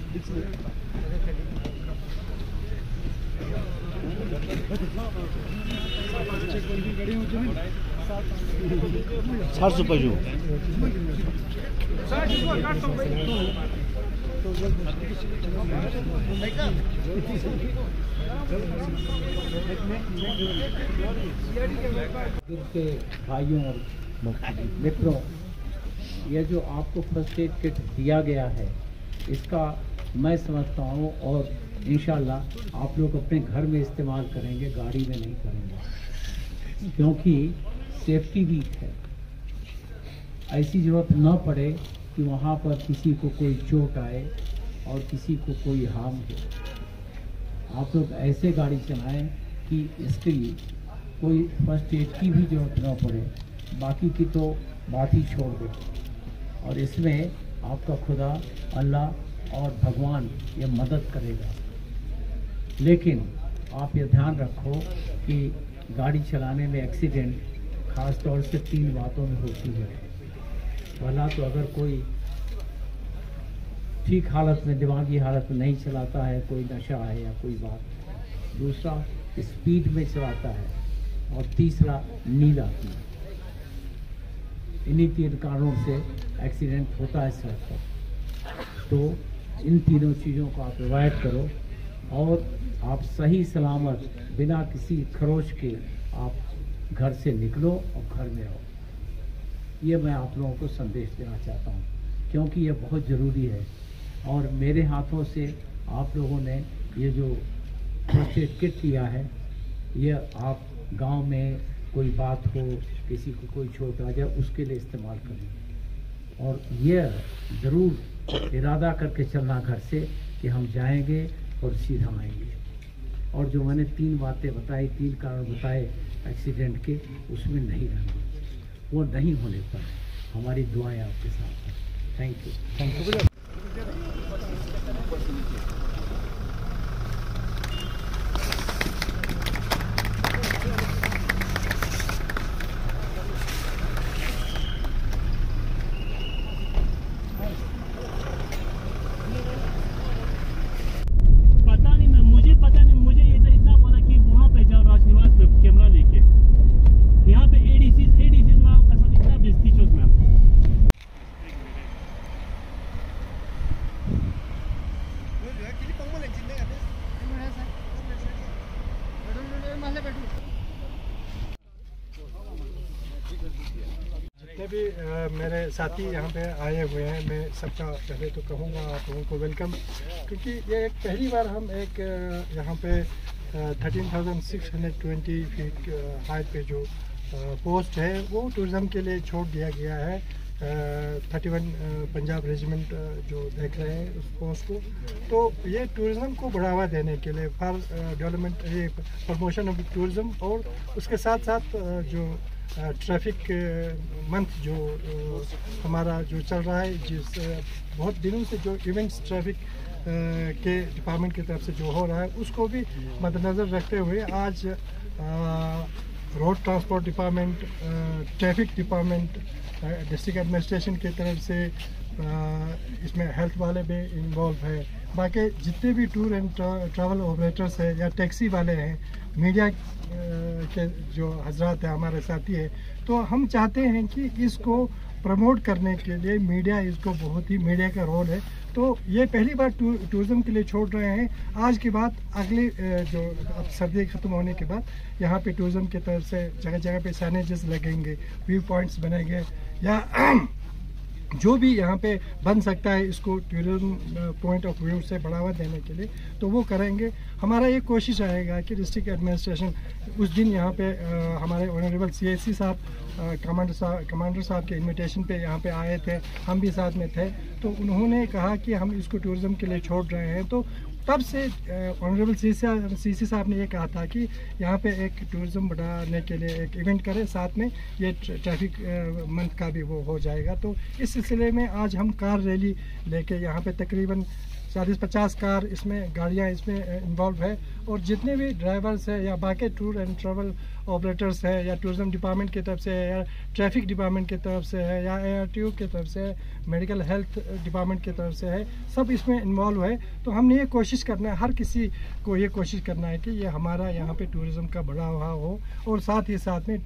के भाइयों और मित्रों, यह जो आपको फर्स्ट एड किट दिया गया है, इसका मैं समझता हूँ और इंशाल्लाह आप लोग अपने घर में इस्तेमाल करेंगे, गाड़ी में नहीं करेंगे, क्योंकि सेफ्टी वीक है। ऐसी ज़रूरत न पड़े कि वहाँ पर किसी को कोई चोट आए और किसी को कोई हार्म हो। आप लोग ऐसे गाड़ी चलाएं कि इसके लिए कोई फर्स्ट एड की भी जरूरत न पड़े, बाकी की तो बात ही छोड़ दो। और इसमें आपका खुदा, अल्लाह और भगवान ये मदद करेगा। लेकिन आप ये ध्यान रखो कि गाड़ी चलाने में एक्सीडेंट ख़ास तौर से 3 बातों में होती है। पहला तो अगर कोई ठीक हालत में, दिमागी हालत में नहीं चलाता है, कोई नशा है या कोई बात। दूसरा, स्पीड में चलाता है। और तीसरा, नींद आती है। इन्हीं 3 कारणों से एक्सीडेंट होता है सड़क पर। तो इन तीनों चीज़ों को आप अवॉइड करो और आप सही सलामत बिना किसी खरोच के आप घर से निकलो और घर में रहो। ये मैं आप लोगों को संदेश देना चाहता हूँ, क्योंकि ये बहुत ज़रूरी है। और मेरे हाथों से आप लोगों ने ये जो फर्स्ट एड किट लिया है, ये आप गांव में कोई बात हो, किसी को कोई चोट आ जाए, उसके लिए इस्तेमाल करें। और ये ज़रूर इरादा करके चलना घर से कि हम जाएंगे और सीधा आएंगे। और जो मैंने 3 बातें बताई, 3 कारण बताए एक्सीडेंट के, उसमें नहीं रहना। वो नहीं होने पर हमारी दुआएं आपके साथ हैं। Thank you. जितने भी मेरे साथी यहाँ पे आए हुए हैं, मैं सबका पहले तो कहूँगा आप लोगों को वेलकम, क्योंकि ये एक पहली बार हम एक यहाँ पे 13,620 फीट हाइट पे जो पोस्ट है वो टूरिज़म के लिए छोड़ दिया गया है। 31 पंजाब रेजिमेंट जो देख रहे हैं उस पोस्ट को, तो ये टूरिज़म को बढ़ावा देने के लिए फॉर डेवलपमेंट, ये प्रमोशन ऑफ टूरिज़म, और उसके साथ साथ जो ट्रैफिक मंथ जो हमारा जो चल रहा है, जिस बहुत दिनों से जो इवेंट्स ट्रैफिक के डिपार्टमेंट की तरफ से जो हो रहा है, उसको भी मद्देनज़र रखते हुए आज road transport department, traffic department, district administration की तरफ से इसमें हेल्थ वाले भी इन्वॉल्व है, बाकी जितने भी टूर एंड ट्रैवल ऑपरेटर्स हैं या टैक्सी वाले हैं, मीडिया के जो हजरात हैं, हमारे साथी हैं, तो हम चाहते हैं कि इसको प्रमोट करने के लिए मीडिया, इसको बहुत ही मीडिया का रोल है। तो ये पहली बार टूरिज़म के लिए छोड़ रहे हैं। आज के बाद अगले जो अब सर्दी ख़त्म होने के बाद यहाँ पे टूरिज़म की तरफ से जगह जगह पे साइनेजेस लगेंगे, व्यू पॉइंट्स बनेंगे, या जो भी यहाँ पे बन सकता है इसको टूरिज्म पॉइंट ऑफ व्यू से बढ़ावा देने के लिए, तो वो करेंगे। हमारा ये कोशिश रहेगा कि डिस्ट्रिक्ट एडमिनिस्ट्रेशन उस दिन यहाँ पे हमारे ऑनरेबल CSC साहब, कमांडर साहब के इनविटेशन पे यहाँ पे आए थे, हम भी साथ में थे, तो उन्होंने कहा कि हम इसको टूरिज़म के लिए छोड़ रहे हैं। तो तब से ऑनरेबल CC साहब ने ये कहा था कि यहाँ पे एक टूरिज़म बढ़ाने के लिए एक इवेंट करें, साथ में ये ट्रैफिक मंथ का भी वो हो जाएगा। तो इस सिलसिले में आज हम कार रैली लेके यहाँ पे तकरीबन 40-50 कार इसमें गाड़ियाँ इसमें इन्वॉल्व है। और जितने भी ड्राइवर्स है या बाकी टूर एंड ट्रैवल ऑपरेटर्स है या टूरिज़म डिपार्टमेंट की तरफ से है या ट्रैफिक डिपार्टमेंट की तरफ से है या ARTO की तरफ से है, मेडिकल हेल्थ डिपार्टमेंट की तरफ से है, सब इसमें इन्वॉल्व है। तो हमने ये कोशिश करना है, हर किसी को ये कोशिश करना है कि ये हमारा यहाँ पे टूरिज़म का बढ़ावा हो और साथ ही साथ में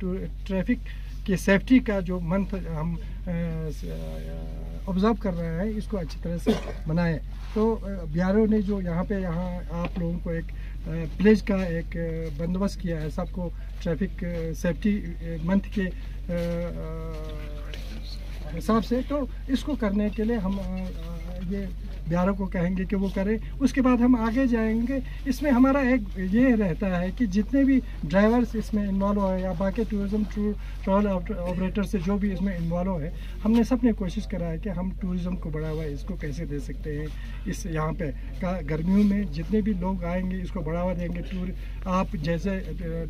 ट्रैफिक की सेफ्टी का जो मंथ हम ऑब्ज़र्व कर रहे हैं इसको अच्छी तरह से बनाएं। तो BRO ने जो यहाँ आप लोगों को एक प्लेज का एक बंदोबस्त किया है सबको ट्रैफिक सेफ्टी मंथ के हिसाब से, तो इसको करने के लिए हम ये BRO को कहेंगे कि वो करें। उसके बाद हम आगे जाएंगे। इसमें हमारा एक ये रहता है कि जितने भी ड्राइवर्स इसमें इन्वॉल्व हो या बाकी टूरिज़म ट्रैवल ऑपरेटर से जो भी इसमें इन्वॉल्व है, हमने सब ने कोशिश करा है कि हम टूरिज़म को बढ़ावा इसको कैसे दे सकते हैं। इस यहाँ पे गर्मियों में जितने भी लोग आएंगे इसको बढ़ावा देंगे। आप जैसे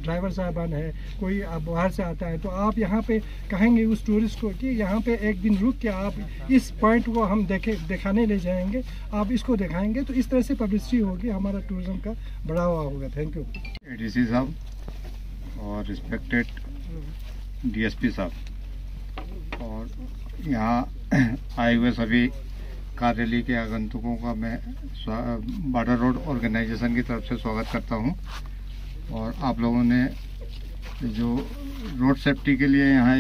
ड्राइवर साहबान है, कोई आप बाहर से आता है तो आप यहाँ पे कहेंगे उस टूरिस्ट को कि यहाँ पे एक दिन रुक के आप इस पॉइंट को हम दिखाने ले जाएंगे, आप इसको दिखाएंगे, तो इस तरह से पब्लिसिटी होगी, हमारा टूरिज्म का बढ़ावा होगा। थैंक यू ADC साहब और रिस्पेक्टेड DSP साहब और यहाँ आए हुए सभी कार रैली के आगंतुकों का मैं बॉर्डर रोड ऑर्गेनाइजेशन की तरफ से स्वागत करता हूँ। और आप लोगों ने जो रोड सेफ्टी के लिए यहाँ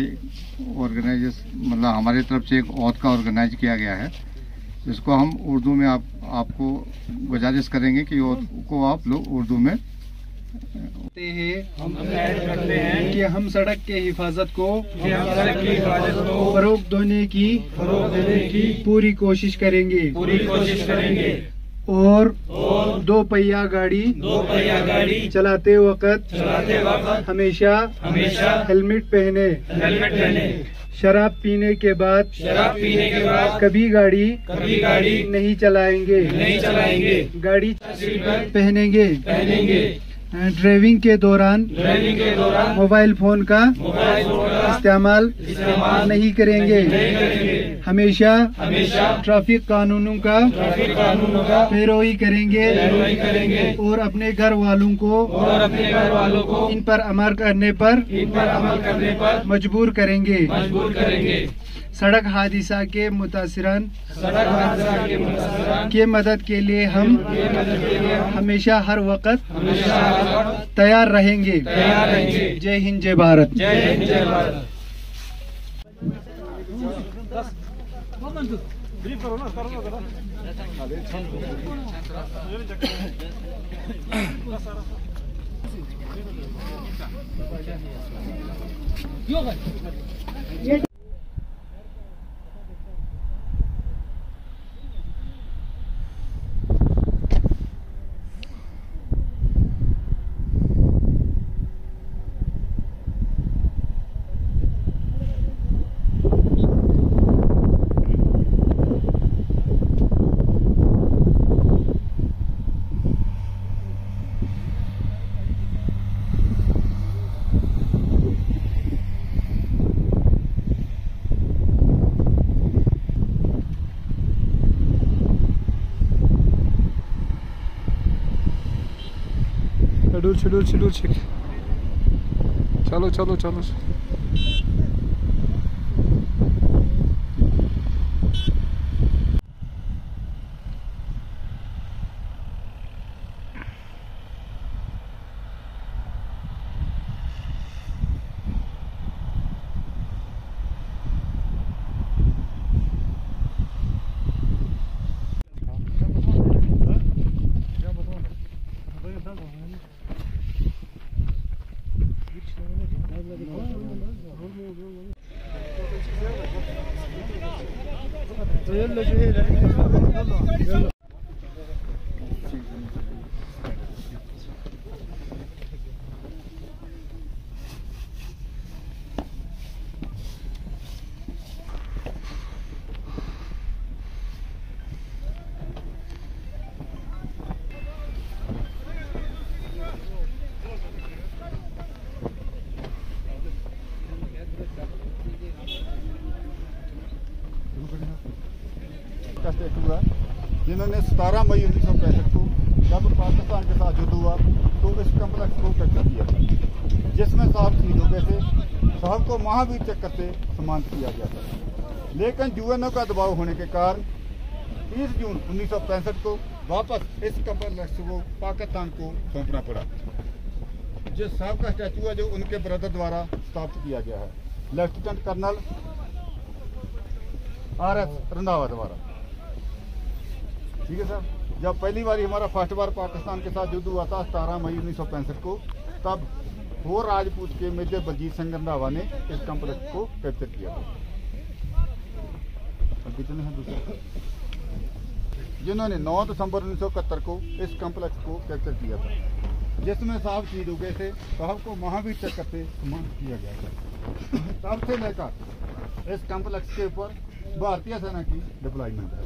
मतलब हमारी तरफ से एक औद का ऑर्गेनाइज किया गया है, जिसको हम उर्दू में आपको गुजारिश करेंगे कि को आप लोग उर्दू में करते हैं कि हम सड़क के हिफाजत को फरोग देने की पूरी कोशिश करेंगे और दो पहिया गाड़ी चलाते वक्त हमेशा हेलमेट पहने। शराब पीने के बाद कभी गाड़ी नहीं चलाएंगे। गाड़ी पहनेंगे। ड्राइविंग के दौरान मोबाइल फोन का इस्तेमाल नहीं करेंगे। हमेशा ट्रैफिक कानूनों का पैरवी करेंगे और अपने घर वालों को इन पर अमल करने पर मजबूर करेंगे। सड़क हादसा के मुतासिरन के मदद के लिए हम हमेशा हर वक्त तैयार रहेंगे। जय हिंद, जय भारत। Schedule check. चलो। जिन्होंने 17 मई 1965 को जब पाकिस्तान के साथ युद्ध हुआ तो इस कम्प्लेक्स को कैप्चर किया था, जिसमें साहब शहीद हो गए थे। साहब को महावीर चक्र से सम्मानित किया गया था, लेकिन यूएनओ का दबाव होने के कारण 30 जून 1965 को वापस इस कम्प्लेक्स को पाकिस्तान को सौंपना पड़ा। जो साहब का स्टैचू है जो उनके ब्रदर द्वारा स्थापित किया गया है, लेफ्टिनेंट कर्नल RS रंधावा द्वारा। ठीक है सर। जब पहली बार हमारा फर्स्ट बार पाकिस्तान के साथ युद्ध हुआ था 17 मई 1965 को, तब वो राजपूत के मेजर बलजीत सिंह रंधावा ने इस कम्प्लेक्स को कैप्चर किया था। और कितने हैं दूसरे जिन्होंने 9 दिसंबर 1971 को इस कम्प्लेक्स को कैप्चर किया था, जिसमें साहब शहीद हो गए थे। साहब को महावीर चक्र से सम्मानित किया गया था। तब से लेकर इस कम्प्लेक्स के ऊपर भारतीय सेना की डिप्लॉयमेंट है।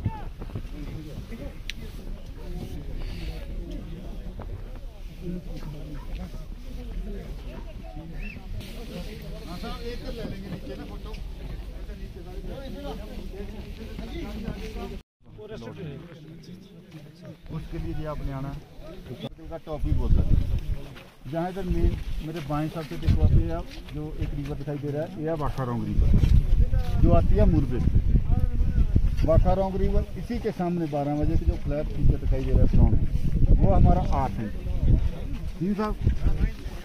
उसके लिए ये आपने आना का टॉप ही बोलता है। जहाँ इधर मेरे बाएं साइड से देखो आप, ये आप जो एक रिवर दिखाई दे रहा है, ये है वाखारोंग रिवर जो आती है मुरब्रिज से। वाखारोंग रिवर इसी के सामने 12 बजे के जो फ्लैट नीचे दिखाई दे रहा है ग्राउंड, वो हमारा 8 है। जी साहब,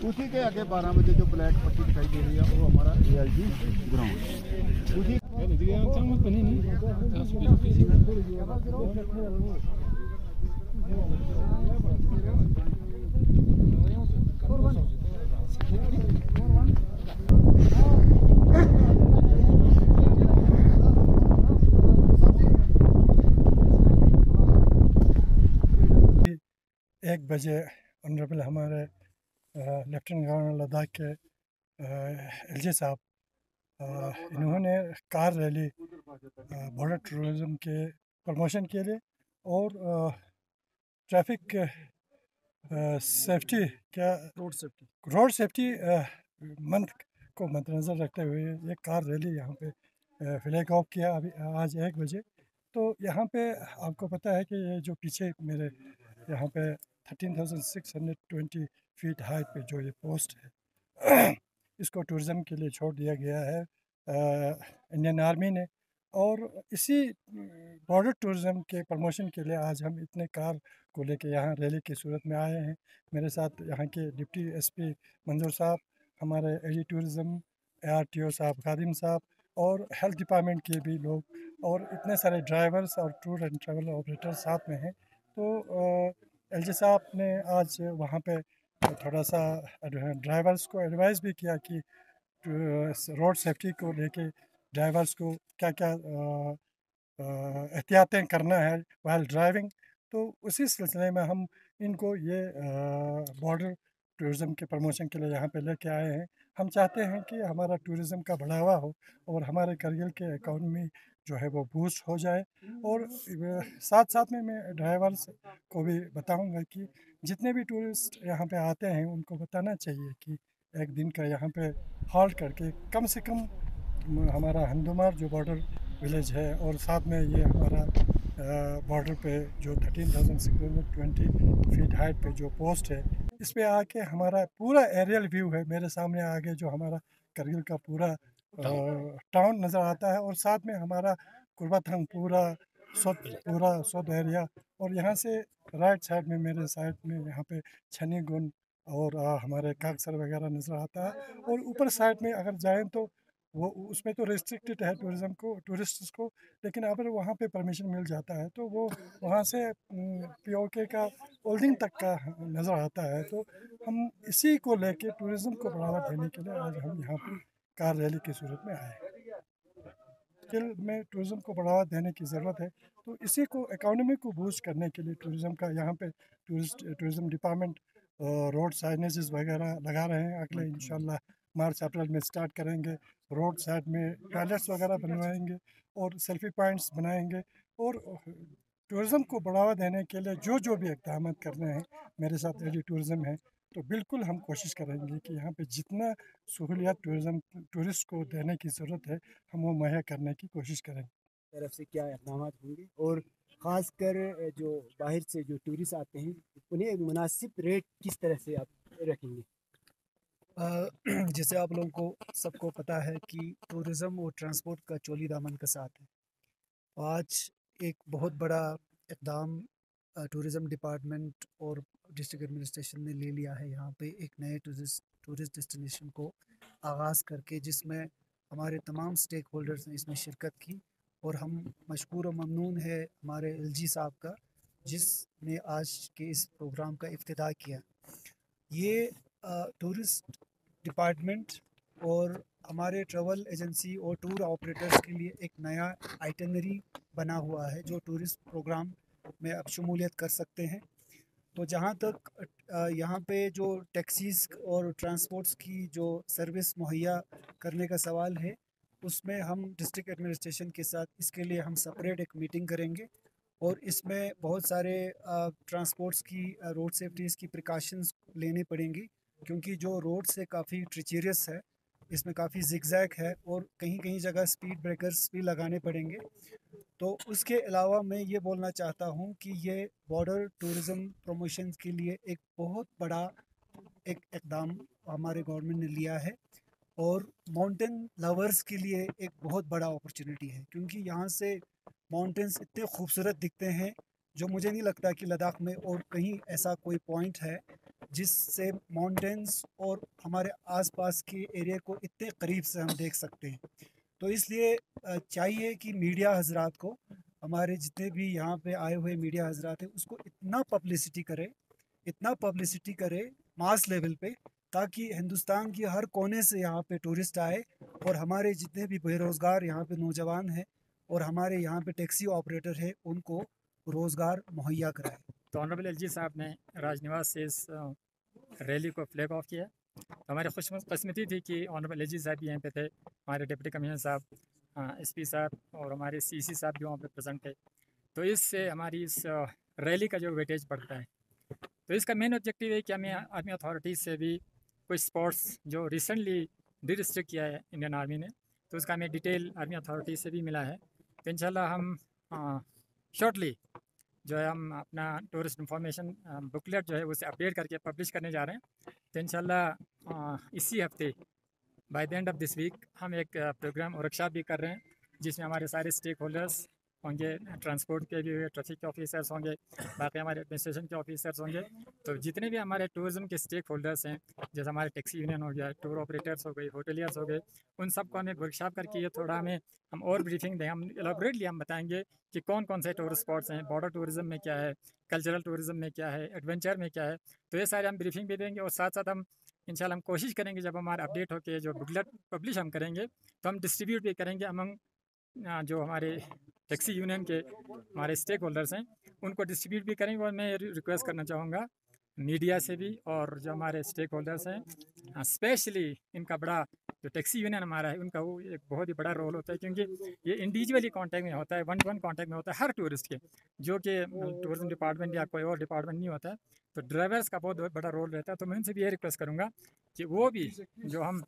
उसी के आगे 12 बजे जो ब्लैक पट्टी दिखाई दे रही है वो हमारा AIG ग्राउंड। उसी एक बजे ऑनरेबल हमारे लेफ्टिनेंट गवर्नर लद्दाख के LJ साहब, इन्होंने कार रैली बॉर्डर टूरिज़म के प्रमोशन के लिए और traffic safety road safety month को मद्देनज़र रखते हुए ये कार रैली यहाँ पे फ्लैग ऑफ किया अभी आज 1 बजे। तो यहाँ पे आपको पता है कि ये जो पीछे मेरे यहाँ पे 13,620 फीट हाइट पे जो ये पोस्ट है इसको टूरिज़म के लिए छोड़ दिया गया है इंडियन आर्मी ने। और इसी बॉर्डर टूरिज़म के प्रमोशन के लिए आज हम इतने कार को लेके यहाँ रैली की सूरत में आए हैं। मेरे साथ यहाँ के डिप्टी SP मंजूर साहब, हमारे AG टूरिज़म ARTO साहब खादिम साहब और हेल्थ डिपार्टमेंट के भी लोग और इतने सारे ड्राइवर्स और टूर एंड ट्रैवल ऑपरेटर साथ में हैं। तो LJ साहब ने आज वहाँ पे थोड़ा सा ड्राइवर्स को एडवाइस भी किया कि रोड सेफ्टी को लेके ड्राइवर्स को क्या क्या एहतियातें करना है वाइल ड्राइविंग। तो उसी सिलसिले में हम इनको ये बॉर्डर टूरिज़म के प्रमोशन के लिए यहाँ पे लेके आए हैं। हम चाहते हैं कि हमारा टूरिज़म का बढ़ावा हो और हमारे करगिल के इकॉनमी जो है वो बूस्ट हो जाए। और साथ साथ में मैं ड्राइवर्स को भी बताऊंगा कि जितने भी टूरिस्ट यहाँ पे आते हैं उनको बताना चाहिए कि एक दिन का यहाँ पे हॉल्ट करके कम से कम हमारा हंदुमार जो बॉर्डर विलेज है और साथ में ये हमारा बॉर्डर पे जो 13,620 फीट हाइट पे जो पोस्ट है इस पे आके हमारा पूरा एरियल व्यू है। मेरे सामने आगे जो हमारा करगिल का पूरा टाउन नज़र आता है और साथ में हमारा कुर्बाथंग पूरा सौद एरिया और यहाँ से राइट साइड में मेरे साइड में यहाँ पे छनीगुन और हमारे कागसर वगैरह नज़र आता है। और ऊपर साइड में अगर जाएं तो वो उसमें तो रिस्ट्रिक्टेड है टूरिज़म को टूरिस्ट्स को, लेकिन अगर वहाँ पे परमिशन मिल जाता है तो वो वहाँ से POK का ओल्डिंग तक का नज़र आता है। तो हम इसी को लेके टूरिज़म को बढ़ावा देने के लिए आज हम यहाँ पर कार रैली की सूरत में आए। स्किल में टूरिज़म को बढ़ावा देने की ज़रूरत है, तो इसी को इकोनॉमी को बूस्ट करने के लिए टूरिज़म का यहाँ पे टूरिज़म डिपार्टमेंट रोड साइनेजेस वगैरह लगा रहे हैं। अगले इंशाल्लाह मार्च अप्रैल में स्टार्ट करेंगे। रोड साइड में टॉयलेट्स वगैरह बनवाएंगे और सेल्फी पॉइंट्स बनाएंगे। और टूरिज़म को बढ़ावा देने के लिए जो भी इक़दाम करने हैं, मेरे साथ AG टूरिज़म है, तो बिल्कुल हम कोशिश करेंगे कि यहाँ पे जितना सहूलियत टूरिस्ट को देने की ज़रूरत है हम वो मुहैया करने की कोशिश करेंगे। तरफ से क्या इक़दाम होंगे और ख़ासकर जो बाहर से जो टूरिस्ट आते हैं उन्हें एक मुनासिब रेट किस तरह से आप रखेंगे? जैसे आप लोगों को सबको पता है कि टूरिज़्म और ट्रांसपोर्ट का चोली दामन का साथ है। आज एक बहुत बड़ा इक़दाम टूरिज़्म डिपार्टमेंट और डिस्ट्रिक्ट एडमिनिस्ट्रेशन ने ले लिया है यहाँ पे एक नए टूरिस्ट डेस्टिनेशन को आगाज़ करके, जिसमें हमारे तमाम स्टेक होल्डर्स ने इसमें शिरकत की और हम मशकूर व ममनून है हमारे एलजी साहब का, जिसने आज के इस प्रोग्राम का इफ्तिताह किया। ये टूरिस्ट डिपार्टमेंट और हमारे ट्रैवल एजेंसी और टूर ऑपरेटर्स के लिए एक नया आइटनरी बना हुआ है जो टूरिस्ट प्रोग्राम में अब शमूलियत कर सकते हैं। तो जहाँ तक यहाँ पे जो टैक्सीज़ और ट्रांसपोर्ट्स की जो सर्विस मुहैया करने का सवाल है, उसमें हम डिस्ट्रिक्ट एडमिनिस्ट्रेशन के साथ इसके लिए हम सेपरेट एक मीटिंग करेंगे और इसमें बहुत सारे ट्रांसपोर्ट्स की रोड सेफ्टीज़ की प्रिकॉशंस लेने पड़ेंगी, क्योंकि जो रोड से काफ़ी ट्रिचरियस है, इसमें काफ़ी जिगजैग है और कहीं कहीं जगह स्पीड ब्रेकर्स भी लगाने पड़ेंगे। तो उसके अलावा मैं ये बोलना चाहता हूँ कि ये बॉर्डर टूरिज़्म प्रमोशन के लिए एक बहुत बड़ा एक इक़दाम हमारे गवर्नमेंट ने लिया है और माउंटेन लवर्स के लिए एक बहुत बड़ा अपॉर्चुनिटी है, क्योंकि यहाँ से माउंटेन्स इतने खूबसूरत दिखते हैं जो मुझे नहीं लगता कि लद्दाख में और कहीं ऐसा कोई पॉइंट है जिससे माउंटेन्स और हमारे आसपास के एरिया को इतने करीब से हम देख सकते हैं। तो इसलिए चाहिए कि मीडिया हजरात को, हमारे जितने भी यहाँ पे आए हुए मीडिया हजरात हैं, उसको इतना पब्लिसिटी करे मास लेवल पे, ताकि हिंदुस्तान की हर कोने से यहाँ पे टूरिस्ट आए और हमारे जितने भी बेरोज़गार यहाँ पे नौजवान हैं और हमारे यहाँ पे टैक्सी ऑपरेटर है उनको रोज़गार मुहैया कराए। तो ऑनरेबल एलजी साहब ने राजनिवास से इस रैली को फ्लैग ऑफ किया। तो हमारी खुशकिस्मती थी कि ऑनरेबल एलजी साहब भी यहाँ पे थे, हमारे डिप्टी कमिश्नर साहब, एसपी साहब और हमारे सीसी साहब भी वहाँ पे प्रेजेंट थे। तो इससे हमारी इस रैली का जो वेटेज बढ़ता है। तो इसका मेन ऑब्जेक्टिव है कि हमें आर्मी अथॉरिटीज़ से भी कुछ स्पॉट्स जो रिसेंटली डिस्ट्रिक्ट किया है इंडियन आर्मी ने, तो उसका हमें डिटेल आर्मी अथॉरिटीज़ से भी मिला है। तो इंशाल्लाह हम शॉर्टली जो है हम अपना टूरिस्ट इंफॉर्मेशन बुकलेट जो है उसे अपडेट करके पब्लिश करने जा रहे हैं। तो इंशाल्लाह इसी हफ्ते by the end of this week हम एक प्रोग्राम वर्कशॉप भी कर रहे हैं, जिसमें हमारे सारे स्टेक होल्डर्स होंगे, ट्रांसपोर्ट के भी ट्रैफिक के ऑफिसर्स होंगे, बाकी हमारे एडमिनिस्ट्रेशन के ऑफिसर्स होंगे। तो जितने भी हमारे टूरिज़्म के स्टेक होल्डर्स हैं, जैसे हमारे टैक्सी यूनियन हो गया, टूर ऑपरेटर्स हो गए, होटलियर्स हो गए, उन सबको हमें वर्कशॉप करके ये थोड़ा हमें हम और ब्रीफिंग दें, हम एलाबोरेटली हम बताएंगे कि कौन कौन से टूरिस्ट स्पॉट्स हैं, बॉर्डर टूरिज़्म में क्या है, कल्चरल टूरिज़्म में क्या है, एडवेंचर में क्या है। तो ये सारे हम ब्रीफिंग भी देंगे और साथ साथ हम इंशाल्लाह हम कोशिश करेंगे जब हमारा अपडेट होकर जो बुकलेट पब्लिश हम करेंगे तो हम डिस्ट्रीब्यूट भी करेंगे अमंग जो हमारे टैक्सी यूनियन के हमारे स्टेक होल्डर्स हैं, उनको डिस्ट्रीब्यूट भी करेंगे। और मैं रिक्वेस्ट करना चाहूँगा मीडिया से भी और जो हमारे स्टेक होल्डर्स हैं, स्पेशली इनका बड़ा जो टैक्सी यूनियन हमारा है, उनका वो एक बहुत ही बड़ा रोल होता है, क्योंकि ये इंडिविजुअली कांटेक्ट में होता है, वन टू वन कांटेक्ट में होता है हर टूरिस्ट के, जो कि टूरिज्म डिपार्टमेंट या कोई और डिपार्टमेंट नहीं होता है। तो ड्राइवर्स का बहुत बड़ा रोल रहता है। तो मैं उनसे भी ये रिक्वेस्ट करूँगा कि वो भी जो हम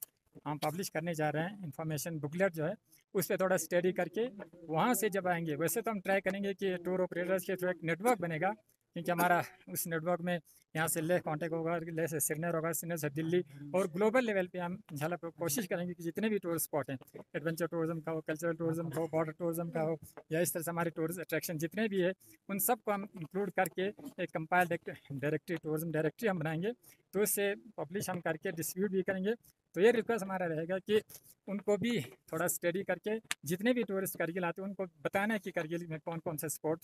पब्लिश करने जा रहे हैं इन्फॉर्मेशन बुकलेट जो है, उस पर थोड़ा स्टडी करके वहाँ से जब आएंगे, वैसे तो हम ट्राई करेंगे कि टूर ऑपरेटर्स के थ्रू एक नेटवर्क बनेगा, क्योंकि हमारा उस नेटवर्क में यहाँ से लेह कांटेक्ट होगा, लेह से श्रीनगर होगा, श्रीनगर से दिल्ली, और ग्लोबल लेवल पे हम इंशाल्लाह कोशिश करेंगे कि जितने भी टूरिस्ट स्पॉट हैं, एडवेंचर टूरिज्म का हो, कल्चरल टूरिज्म का हो, बॉर्डर टूरिज्म का हो, या इस तरह से हमारे टूरिस्ट अट्रैक्शन जितने भी है, उन सब को हम इंक्लूड करके एक कंपाइल्ड डायरेक्टरी टूरिज्म डायरेक्टरी हम बनाएंगे। तो इससे पब्लिश हम करके डिस्ट्रीब्यूट भी करेंगे। तो ये रिक्वेस्ट हमारा रहेगा कि उनको भी थोड़ा स्टडी करके जितने भी टूरिस्ट करगिल आते हैं उनको बताना है कि करगिल में कौन कौन से स्पॉट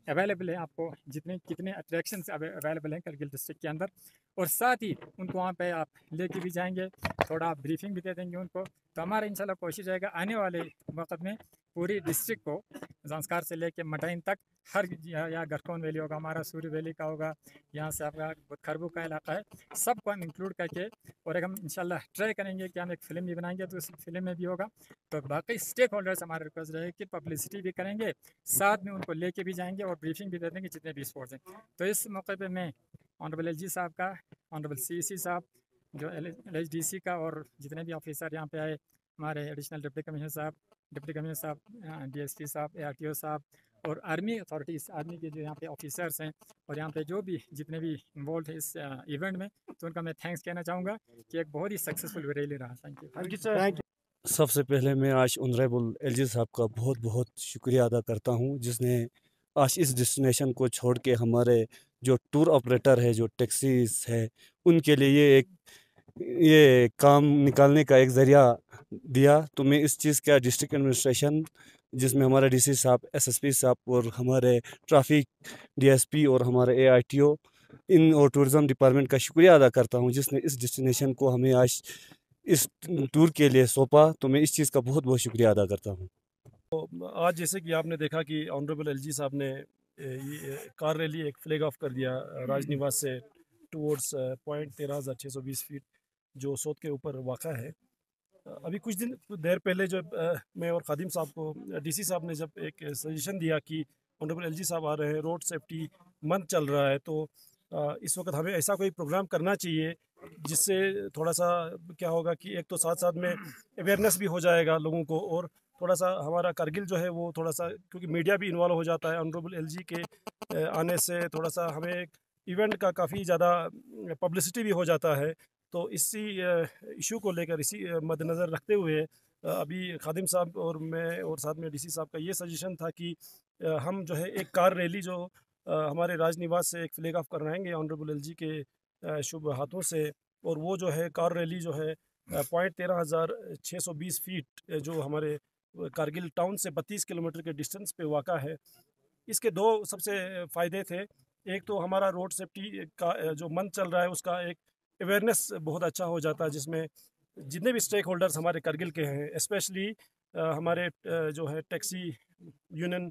अवेलेबल है, आपको जितने अट्रैक्शंस अवेलेबल हैं करगिल डिस्ट्रिक्ट के अंदर, और साथ ही उनको वहाँ पे आप लेके भी जाएंगे, थोड़ा ब्रीफिंग भी दे देंगे उनको। तो हमारा इंशाल्लाह कोशिश रहेगा आने वाले वक्त में पूरी डिस्ट्रिक्ट को ज़ांस्कार से लेके मटाइन तक हर यहाँ गरकोन वैली होगा, हमारा सूर्य वैली का होगा, यहाँ से आपका खरबू का इलाका है, सबको हम इंक्लूड करके और एक हम इंशाल्लाह ट्राई करेंगे कि हम एक फ़िल्म भी बनाएंगे, तो उस फिल्म में भी होगा। तो बाकी स्टेक होल्डर्स हमारे रिक्वेस्ट रहे कि पब्लिसिटी भी करेंगे, साथ में उनको लेके भी जाएंगे और ब्रीफिंग भी दे देंगे जितने भी स्पोर्ट्स हैं। तो इस मौके पर मैं ऑनरेबल एलजी साहब का, ऑनरेबल सीसी साहब, जो LHDC का, और जितने भी ऑफिसर यहाँ पे आए, हमारे एडिशनल डिप्टी कमिश्नर साहब, DSP साहब, ARTO साहब, और आर्मी अथॉरिटीज़, आर्मी के जो यहाँ पे ऑफिसर्स हैं और यहाँ पे जो भी जितने भी इन्वॉल्व है इस इवेंट में, तो उनका मैं थैंक्स कहना चाहूँगा कि एक बहुत ही सक्सेसफुल रैली रहा। Thank you sir. सबसे पहले मैं आज ऑनरेबल एलजी साहब का बहुत बहुत शुक्रिया अदा करता हूँ, जिसने आज इस डेस्टिनेशन को छोड़ के हमारे जो टूर ऑपरेटर है, जो टैक्सीज है, उनके लिए ये काम निकालने का एक ज़रिया दिया। तो मैं इस चीज़ का डिस्ट्रिक्ट एडमिनिस्ट्रेशन, जिसमें हमारे डीसी साहब, एसएसपी साहब और हमारे ट्रैफिक डीएसपी और हमारे एआईटीओ इन और टूरिज़्म डिपार्टमेंट का शुक्रिया अदा करता हूँ, जिसने इस डेस्टिनेशन को हमें आज इस टूर के लिए सौंपा। तो मैं इस चीज़ का बहुत बहुत शुक्रिया अदा करता हूँ। तो आज जैसे कि आपने देखा कि ऑनरेबल एलजी साहब ने ये कार रैली एक फ्लैग ऑफ कर दिया राजनिवास से टूवर्ड्स पॉइंट 13,620 फीट जो सोत के ऊपर वाक़ा है। अभी कुछ देर पहले जब मैं और खादिम साहब को डीसी साहब ने जब एक सजेशन दिया कि ऑनरेबल एलजी साहब आ रहे हैं, रोड सेफ्टी मंथ चल रहा है, तो इस वक्त हमें ऐसा कोई प्रोग्राम करना चाहिए जिससे थोड़ा सा क्या होगा कि एक तो साथ साथ में अवेयरनेस भी हो जाएगा लोगों को, और थोड़ा सा हमारा कारगिल जो है वो थोड़ा सा, क्योंकि मीडिया भी इन्वॉल्व हो जाता है ऑनरेबल एलजी के आने से, थोड़ा सा हमें एक इवेंट का काफ़ी ज़्यादा पब्लिसिटी भी हो जाता है। तो इसी इशू को लेकर, इसी मद्देनज़र रखते हुए अभी खादिम साहब और मैं और साथ में डीसी साहब का ये सजेशन था कि हम जो है एक कार रैली जो हमारे राजनिवास से एक फ्लैग ऑफ करवाएंगे ऑनरेबल एलजी के शुभ हाथों से, और वो जो है कार रैली जो है पॉइंट 13,620 फीट जो हमारे कारगिल टाउन से 32 किलोमीटर के डिस्टेंस पे वाक़ा है। इसके दो सबसे फ़ायदे थे। एक तो हमारा रोड सेफ्टी का जो मंथ चल रहा है उसका एक अवेयरनेस बहुत अच्छा हो जाता है, जिसमें जितने भी स्टेक होल्डर्स हमारे कारगिल के हैं, स्पेशली हमारे जो है टैक्सी यूनियन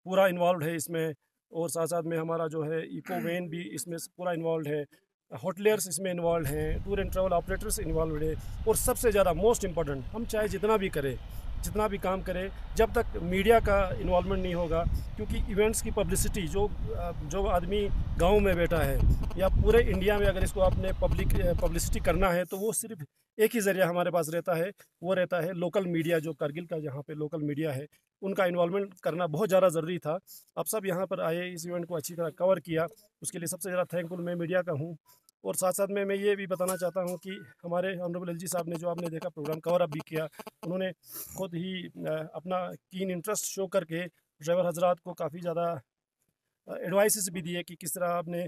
पूरा इन्वॉल्व है इसमें, और साथ साथ में हमारा जो है इको वैन भी इसमें पूरा इन्वॉल्व है, होटलियर्स इसमें इन्वॉल्व हैं, tour and travel operators involve है, और सबसे ज़्यादा मोस्ट इम्पॉर्टेंट, हम चाहे जितना भी करें, जितना भी काम करें, जब तक मीडिया का इन्वॉल्वमेंट नहीं होगा, क्योंकि इवेंट्स की पब्लिसिटी जो आदमी गांव में बैठा है या पूरे इंडिया में अगर इसको आपने पब्लिसिटी करना है, तो वो सिर्फ एक ही ज़रिया हमारे पास रहता है, वो रहता है लोकल मीडिया। जो कारगिल का यहाँ पे लोकल मीडिया है, उनका इन्वॉल्वमेंट करना बहुत ज़्यादा ज़रूरी था। आप सब यहाँ पर आए, इस इवेंट को अच्छी तरह कवर किया, उसके लिए सबसे ज़्यादा थैंकफुल मैं मीडिया का हूँ। और साथ साथ में मैं ये भी बताना चाहता हूँ कि हमारे ऑनरेबल एलजी साहब ने, जो आपने देखा प्रोग्राम कवर अप भी किया, उन्होंने खुद ही अपना कीन इंटरेस्ट शो करके ड्राइवर हजरात को काफ़ी ज़्यादा एडवाइसेस भी दिए कि किस तरह आपने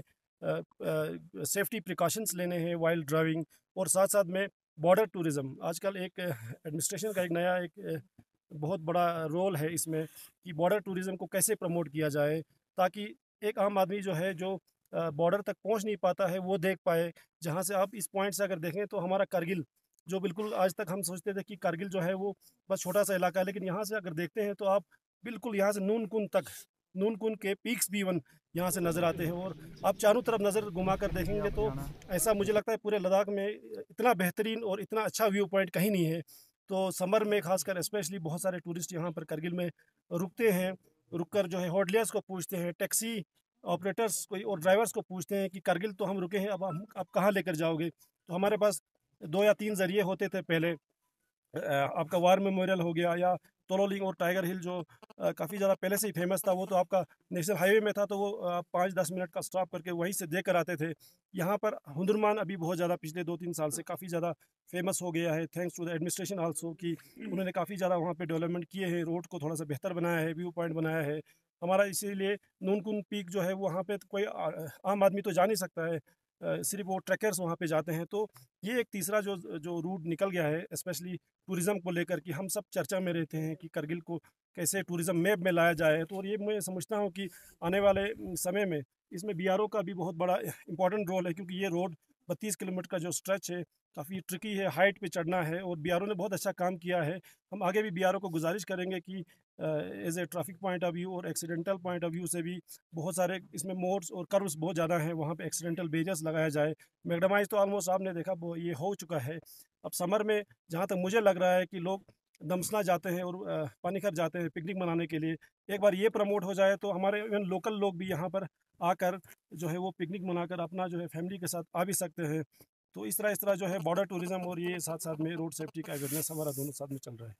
सेफ्टी प्रिकॉशंस लेने हैं वाइल ड्राइविंग। और साथ साथ में बॉर्डर टूरिज़्म आजकल एक एडमिनिस्ट्रेशन का एक नया एक बहुत बड़ा रोल है इसमें, कि बॉर्डर टूरिज़्म को कैसे प्रमोट किया जाए, ताकि एक आम आदमी जो है जो बॉर्डर तक पहुंच नहीं पाता है वो देख पाए। जहां से आप इस पॉइंट से अगर देखें तो हमारा कारगिल, जो बिल्कुल आज तक हम सोचते थे कि कारगिल जो है वो बस छोटा सा इलाका है, लेकिन यहाँ से अगर देखते हैं तो आप बिल्कुल यहाँ से नून कुन तक, नून कुन के पीक्स भी इवन यहाँ से नज़र आते हैं, और आप चारों तरफ नज़र घुमा कर देखेंगे तो ऐसा मुझे लगता है पूरे लद्दाख में इतना बेहतरीन और इतना अच्छा व्यू पॉइंट कहीं नहीं है। तो समर में खासकर स्पेशली बहुत सारे टूरिस्ट यहाँ पर कारगिल में रुकते हैं, रुककर जो है होटलियर्स को पूछते हैं, टैक्सी ऑपरेटर्स को और ड्राइवर्स को पूछते हैं कि कारगिल तो हम रुके हैं, अब हम आप कहाँ लेकर जाओगे। तो हमारे पास 2 या 3 ज़रिए होते थे पहले, आपका वार मेमोरियल हो गया, या तोलोलिंग और टाइगर हिल जो काफ़ी ज़्यादा पहले से ही फेमस था, वो तो आपका नेशनल हाईवे में था, तो वो 5-10 मिनट का स्टॉप करके वहीं से देख कर आते थे। यहाँ पर हुंदुरमान अभी बहुत ज़्यादा पिछले 2-3 साल से काफ़ी ज़्यादा फेमस हो गया है, thanks to the administration also, कि उन्होंने काफ़ी ज़्यादा वहाँ पे डेवलपमेंट किए हैं, रोड को थोड़ा सा बेहतर बनाया है, व्यू पॉइंट बनाया है हमारा। इसीलिए नूनकुन पीक जो है वहाँ पे कोई आम आदमी तो जा नहीं सकता है, सिर्फ वो ट्रैकर्स वहाँ पे जाते हैं। तो ये एक तीसरा जो रूट निकल गया है स्पेशली टूरिज़्म को लेकर, कि हम सब चर्चा में रहते हैं कि कारगिल को कैसे टूरिज़्म मैप में लाया जाए। तो और ये मैं समझता हूँ कि आने वाले समय में इसमें बीआरओ का भी बहुत बड़ा इंपॉर्टेंट रोल है, क्योंकि ये रोड 32 किलोमीटर का जो स्ट्रेच है काफ़ी ट्रिकी है, हाइट पे चढ़ना है, और बीआरओ ने बहुत अच्छा काम किया है। हम आगे भी बीआरओ को गुजारिश करेंगे कि as a traffic point of view और एक्सीडेंटल पॉइंट ऑफ व्यू से भी बहुत सारे इसमें मोड्स और कर्व्स बहुत ज़्यादा हैं, वहाँ पे एक्सीडेंटल बैरियर्स लगाया जाए। मैगडमाइज तो ऑलमोस्ट आपने देखा वो ये हो चुका है। अब समर में जहाँ तक मुझे लग रहा है कि लोग दमसना जाते हैं और पानीखर जाते हैं पिकनिक मनाने के लिए, एक बार ये प्रमोट हो जाए तो हमारे इवन लोकल लोग भी यहाँ पर आकर जो है वो पिकनिक मनाकर अपना जो है फैमिली के साथ आ भी सकते हैं। तो इस तरह जो है बॉर्डर टूरिज़्म और ये साथ साथ में रोड सेफ्टी का अवेयरनेस हमारा दोनों साथ में चल रहा है।